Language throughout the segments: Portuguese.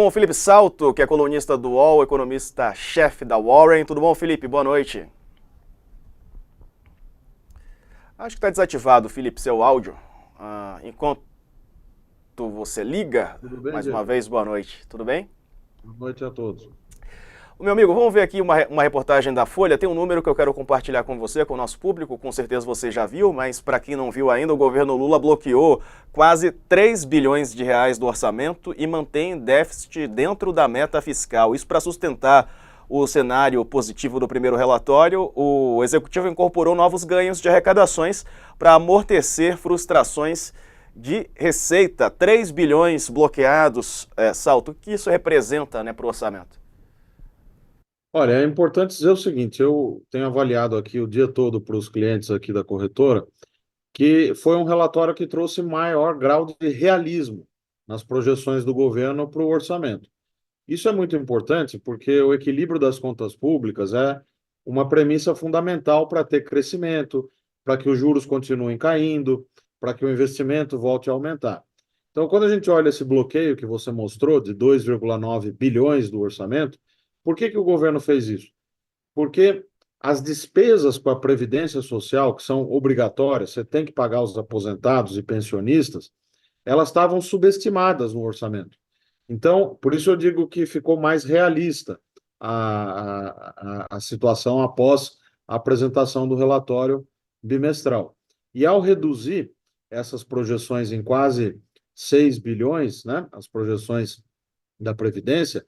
com o Felipe Salto, que é colunista do UOL, economista-chefe da Warren. Tudo bom, Felipe? Boa noite. Acho que está desativado, Felipe, seu áudio. Enquanto você liga, Tudo bem, mais uma Diego? vez, boa noite. Tudo bem? Boa noite a todos. Meu amigo, vamos ver aqui uma reportagem da Folha. Tem um número que eu quero compartilhar com você, com o nosso público. Com certeza você já viu, mas para quem não viu ainda, o governo Lula bloqueou quase 3 bilhões de reais do orçamento e mantém déficit dentro da meta fiscal. Isso para sustentar o cenário positivo do primeiro relatório. O executivo incorporou novos ganhos de arrecadações para amortecer frustrações de receita. 3 bilhões bloqueados, Salto. O que isso representa, né, para o orçamento? Olha, é importante dizer o seguinte: eu tenho avaliado aqui o dia todo para os clientes aqui da corretora, que foi um relatório que trouxe maior grau de realismo nas projeções do governo para o orçamento. Isso é muito importante porque o equilíbrio das contas públicas é uma premissa fundamental para ter crescimento, para que os juros continuem caindo, para que o investimento volte a aumentar. Então, quando a gente olha esse bloqueio que você mostrou de 2,9 bilhões do orçamento, por que que o governo fez isso? Porque as despesas com a Previdência Social, que são obrigatórias, você tem que pagar os aposentados e pensionistas, elas estavam subestimadas no orçamento. Então, por isso eu digo que ficou mais realista a situação após a apresentação do relatório bimestral. E ao reduzir essas projeções em quase 6 bilhões, né, as projeções da Previdência,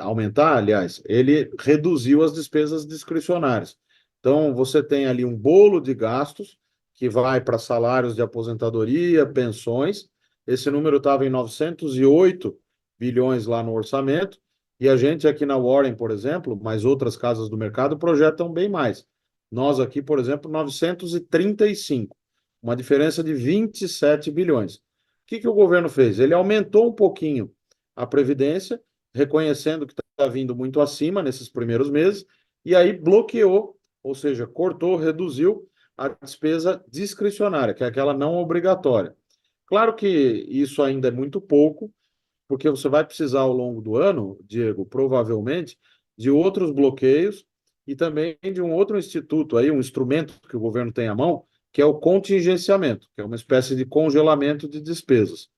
aumentar, aliás, ele reduziu as despesas discricionárias. Então, você tem ali um bolo de gastos que vai para salários de aposentadoria, pensões. Esse número estava em 908 bilhões lá no orçamento, e a gente aqui na Warren, por exemplo, mas outras casas do mercado projetam bem mais. Nós aqui, por exemplo, 935, uma diferença de 27 bilhões. O que que o governo fez? Ele aumentou um pouquinho a Previdência, reconhecendo que está vindo muito acima nesses primeiros meses, e aí bloqueou, ou seja, cortou, reduziu a despesa discricionária, que é aquela não obrigatória. Claro que isso ainda é muito pouco, porque você vai precisar ao longo do ano, Diego, provavelmente, de outros bloqueios e também de um outro instituto aí, um instrumento que o governo tem à mão, que é o contingenciamento, que é uma espécie de congelamento de despesas.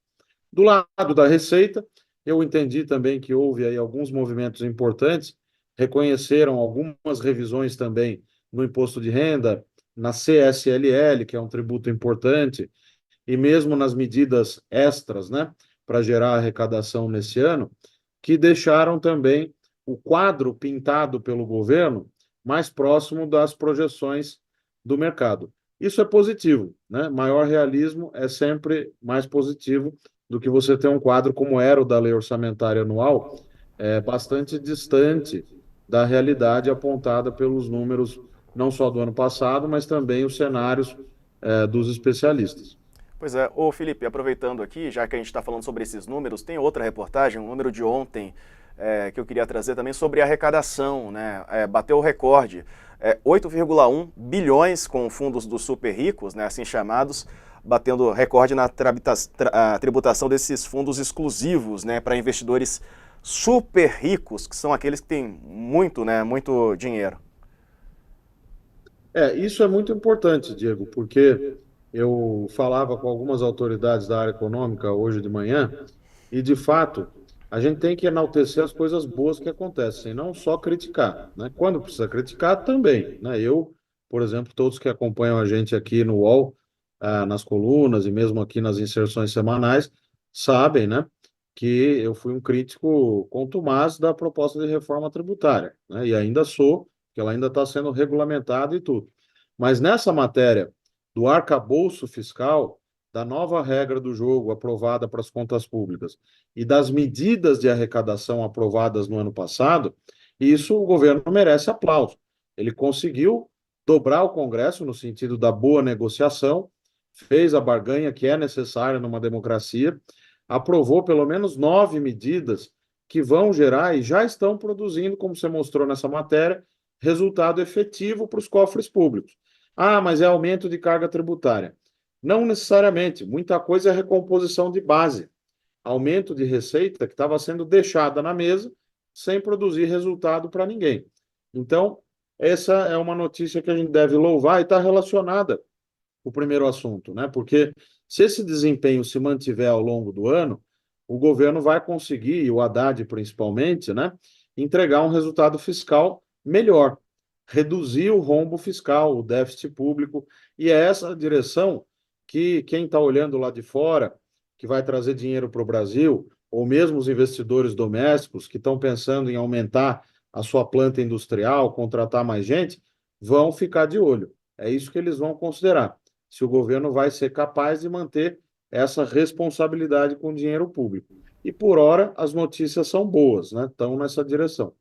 Do lado da Receita, eu entendi também que houve aí alguns movimentos importantes, reconheceram algumas revisões também no imposto de renda, na CSLL, que é um tributo importante, e mesmo nas medidas extras, né, para gerar arrecadação nesse ano, que deixaram também o quadro pintado pelo governo mais próximo das projeções do mercado. Isso é positivo, né? Maior realismo é sempre mais positivo do que você ter um quadro como era o da lei orçamentária anual, bastante distante da realidade apontada pelos números não só do ano passado, mas também os cenários dos especialistas. Pois é, ô Felipe, aproveitando aqui, já que a gente está falando sobre esses números, tem outra reportagem, um número de ontem, que eu queria trazer também sobre a arrecadação, né? Bateu o recorde. 8,1 bilhões com fundos dos super ricos, né, assim chamados, batendo recorde na tributação desses fundos exclusivos, né, para investidores super ricos, que são aqueles que têm muito, né, muito dinheiro. Isso é muito importante, Diego, porque eu falava com algumas autoridades da área econômica hoje de manhã, e de fato, a gente tem que enaltecer as coisas boas que acontecem, não só criticar, né? Quando precisa criticar, também, né? Eu, por exemplo, todos que acompanham a gente aqui no UOL, nas colunas e mesmo aqui nas inserções semanais, sabem, né, que eu fui um crítico contumaz da proposta de reforma tributária, né? E ainda sou, que ela ainda está sendo regulamentada e tudo. Mas nessa matéria do arcabouço fiscal, da nova regra do jogo aprovada para as contas públicas e das medidas de arrecadação aprovadas no ano passado, isso o governo merece aplauso. Ele conseguiu dobrar o Congresso no sentido da boa negociação, fez a barganha que é necessária numa democracia, aprovou pelo menos 9 medidas que vão gerar e já estão produzindo, como você mostrou nessa matéria, resultado efetivo para os cofres públicos. Ah, mas é aumento de carga tributária. Não necessariamente, muita coisa é recomposição de base. aumento de receita que estava sendo deixada na mesa sem produzir resultado para ninguém. Então, essa é uma notícia que a gente deve louvar e está relacionada com o primeiro assunto, né? Porque se esse desempenho se mantiver ao longo do ano, o governo vai conseguir, e o Haddad principalmente, né, entregar um resultado fiscal melhor, reduzir o rombo fiscal, o déficit público, e é essa a direção que quem está olhando lá de fora, que vai trazer dinheiro para o Brasil, ou mesmo os investidores domésticos que estão pensando em aumentar a sua planta industrial, contratar mais gente, vão ficar de olho. É isso que eles vão considerar. Se o governo vai ser capaz de manter essa responsabilidade com o dinheiro público. E por hora as notícias são boas, né? Estão nessa direção.